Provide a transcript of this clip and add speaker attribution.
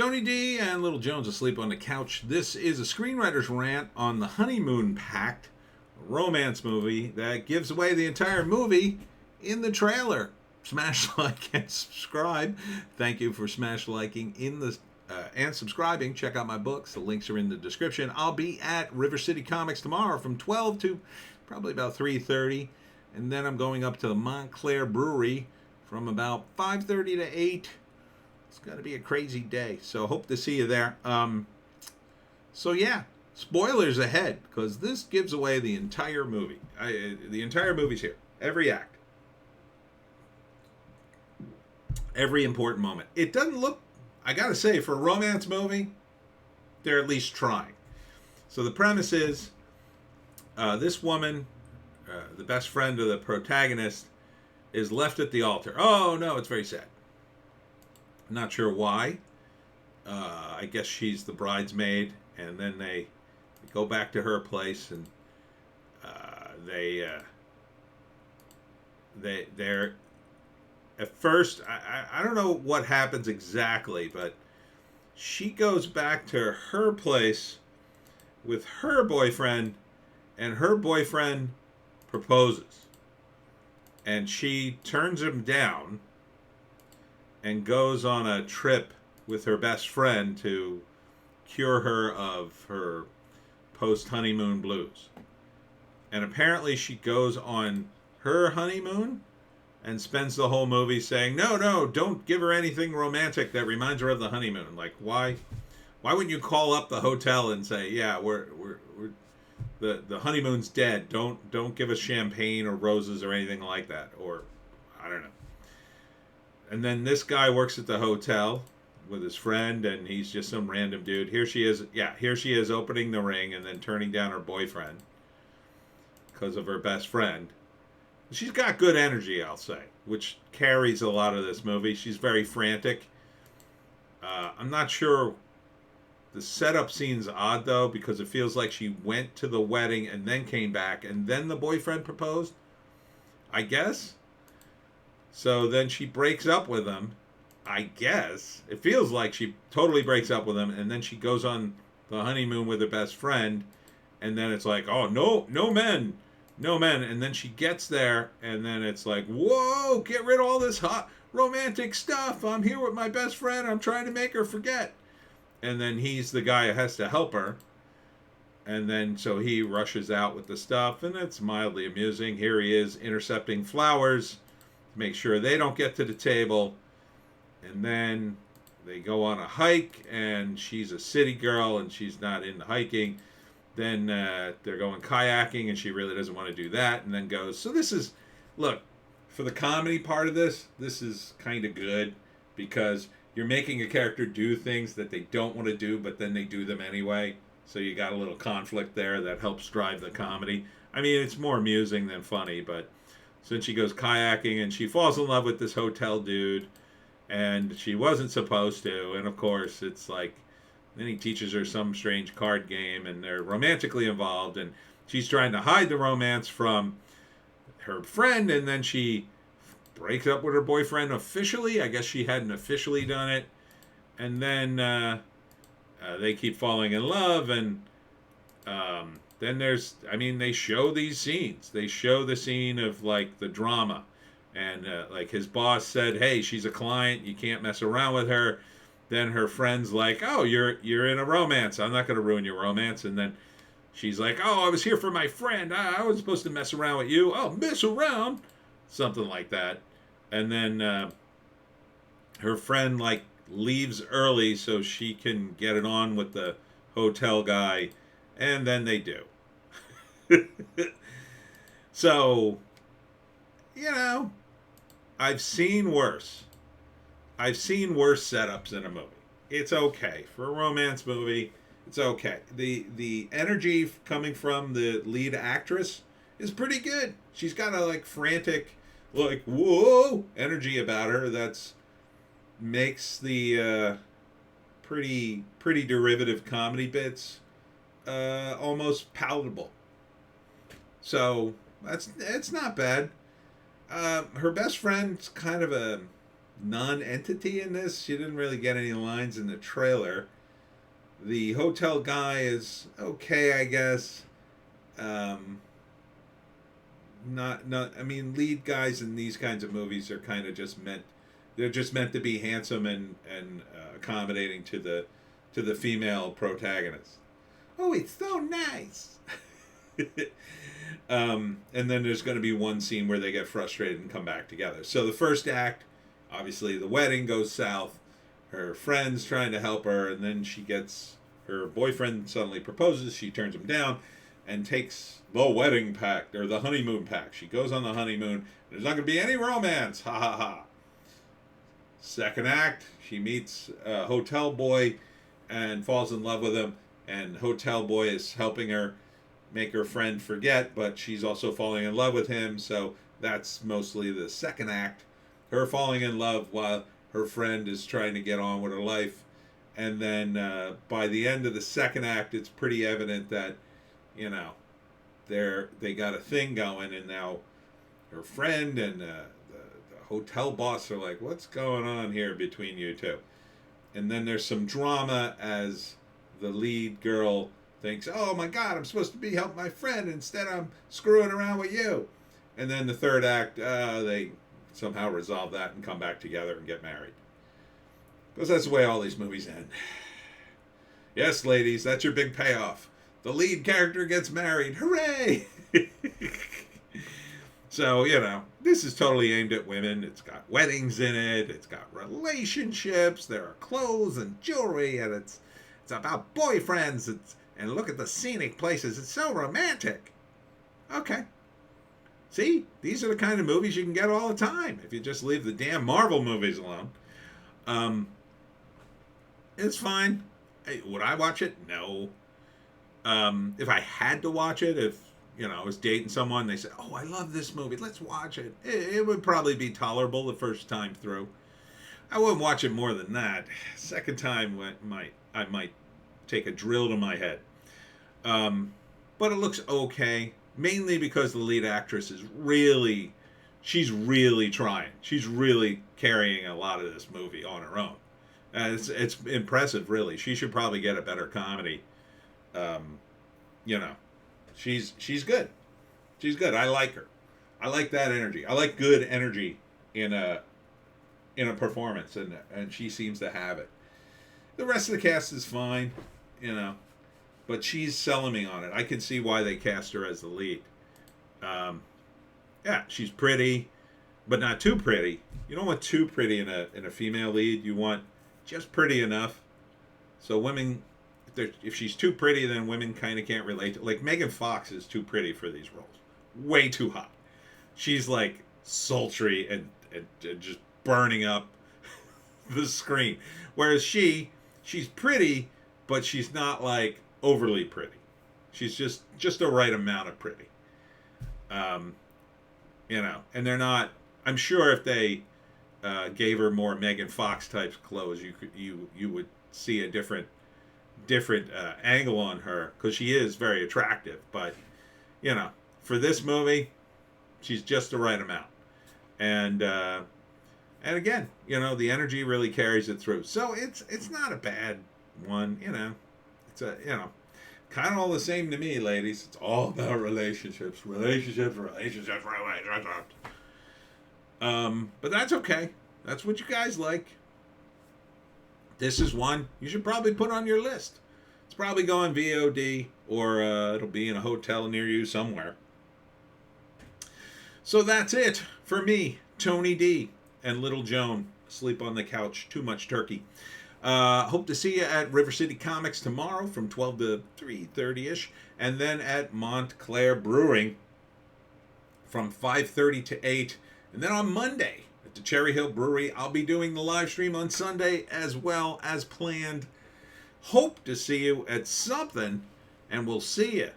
Speaker 1: Tony D and Little Jones asleep on the couch. This is a screenwriter's rant on the Honeymoon Pact, a romance movie that gives away the entire movie in the trailer. Smash like and subscribe. Thank you for smash liking in the and subscribing. Check out my books. The links are in the description. I'll be at River City Comics tomorrow from 12 to probably about 3:30, and then I'm going up to the Montclair Brewery from about 5:30 to 8. It's going to be a crazy day, so hope to see you there. So yeah, spoilers ahead, because this gives away the entire movie. The entire movie's here. Every act. Every important moment. It doesn't look, I gotta say, for a romance movie, they're at least trying. So the premise is, this woman, the best friend of the protagonist, is left at the altar. Oh no, it's very sad. Not sure why. I guess she's the bridesmaid, and then they go back to her place, and they're at first. I don't know what happens exactly, but she goes back to her place with her boyfriend, and her boyfriend proposes, and she turns him down and goes on a trip with her best friend to cure her of her post-honeymoon blues. And apparently she goes on her honeymoon and spends the whole movie saying, no, don't give her anything romantic that reminds her of the honeymoon. Like, why wouldn't you call up the hotel and say, yeah, we're the honeymoon's dead. Don't give us champagne or roses or anything like that. Or, I don't know. And then this guy works at the hotel with his friend, and he's just some random dude. Here she is opening the ring and then turning down her boyfriend because of her best friend. She's got good energy, I'll say, which carries a lot of this movie. She's very frantic. I'm not sure. The setup scene's odd, though, because it feels like she went to the wedding and then came back, and then the boyfriend proposed, I guess. So then she breaks up with him, I guess. It feels like she totally breaks up with him, and then she goes on the honeymoon with her best friend, and then it's like, oh, no men. And then she gets there, and then it's like, whoa, get rid of all this hot romantic stuff. I'm here with my best friend. I'm trying to make her forget. And then he's the guy who has to help her. And then so he rushes out with the stuff, and it's mildly amusing. Here he is intercepting flowers to make sure they don't get to the table. And then they go on a hike, and she's a city girl and she's not into hiking. Then they're going kayaking, and she really doesn't want to do that, and then goes. So this is, look, for the comedy part of this is kind of good, because you're making a character do things that they don't want to do, but then they do them anyway. So you got a little conflict there that helps drive the comedy. I mean, it's more amusing than funny, but since she goes kayaking and she falls in love with this hotel dude, and she wasn't supposed to, and of course it's like, then he teaches her some strange card game, and they're romantically involved, and she's trying to hide the romance from her friend, and then she breaks up with her boyfriend officially. I guess she hadn't officially done it. And then they keep falling in love, and then they show these scenes. They show the scene of, like, the drama. And, like, his boss said, hey, she's a client. You can't mess around with her. Then her friend's like, oh, you're in a romance. I'm not going to ruin your romance. And then she's like, oh, I was here for my friend. I wasn't supposed to mess around with you. Oh, mess around? Something like that. And then her friend, like, leaves early so she can get it on with the hotel guy. And then they do. So, I've seen worse. I've seen worse setups in a movie. It's okay. For a romance movie, it's okay. The energy coming from the lead actress is pretty good. She's got a, like, frantic, like, whoa energy about her that's makes the pretty derivative comedy bits almost palatable. So it's not bad. Her best friend's kind of a non-entity in this. She didn't really get any lines in the trailer. The hotel guy is okay, I guess. Um, not. I mean, lead guys in these kinds of movies are kind of just meant. They're just meant to be handsome and accommodating to the female protagonist. Oh, it's so nice. And then there's going to be one scene where they get frustrated and come back together. So the first act, obviously, the wedding goes south. Her friend's trying to help her, and then she gets her boyfriend suddenly proposes. She turns him down and takes the wedding pact or the honeymoon pact. She goes on the honeymoon. There's not going to be any romance. Ha ha ha. Second act, she meets a hotel boy and falls in love with him. And hotel boy is helping her make her friend forget, but she's also falling in love with him. So that's mostly the second act. Her falling in love while her friend is trying to get on with her life. And then by the end of the second act, it's pretty evident that, you know, they got a thing going, and now her friend and the hotel boss are like, what's going on here between you two? And then there's some drama as the lead girl thinks, oh my God, I'm supposed to be helping my friend. Instead, I'm screwing around with you. And then the third act, they somehow resolve that and come back together and get married. Because that's the way all these movies end. Yes, ladies, that's your big payoff. The lead character gets married. Hooray! So, you know, this is totally aimed at women. It's got weddings in it. It's got relationships. There are clothes and jewelry. And it's about boyfriends. And look at the scenic places. It's so romantic. Okay. See? These are the kind of movies you can get all the time if you just leave the damn Marvel movies alone. It's fine. Hey, would I watch it? No. If I had to watch it, if, you know, I was dating someone, they said, oh, I love this movie, let's watch it. It would probably be tolerable the first time through. I wouldn't watch it more than that. Second time, I might take a drill to my head. But it looks okay, mainly because the lead actress is she's really trying. She's really carrying a lot of this movie on her own. And it's impressive, really. She should probably get a better comedy. You know, she's good. She's good. I like her. I like that energy. I like good energy in a performance, and she seems to have it. The rest of the cast is fine, you know, but she's selling me on it. I can see why they cast her as the lead. Yeah, she's pretty, but not too pretty. You don't want too pretty in a female lead. You want just pretty enough. So women, if she's too pretty, then women kind of can't relate. Like Megan Fox is too pretty for these roles. Way too hot. She's like sultry and just burning up the screen. Whereas she's pretty, but she's not like overly pretty. She's just the right amount of pretty. You know, and they're not. I'm sure if they gave her more Megan Fox type clothes, you would see a different angle on her, because she is very attractive. But you know, for this movie, she's just the right amount. And again, you know, the energy really carries it through. So it's not a bad one. You know, it's a, you know, kind of all the same to me, ladies. It's all about relationships. But that's okay. That's what you guys like. This is one you should probably put on your list. It's probably going VOD, or it'll be in a hotel near you somewhere. So that's it for me, Tony D, and Little Joan, asleep on the couch, too much turkey. Hope to see you at River City Comics tomorrow from 12 to 3:30ish, and then at Montclair Brewing from 5:30 to 8, and then on Monday at the Cherry Hill Brewery. I'll be doing the live stream on Sunday as well as planned. Hope to see you at something, and we'll see you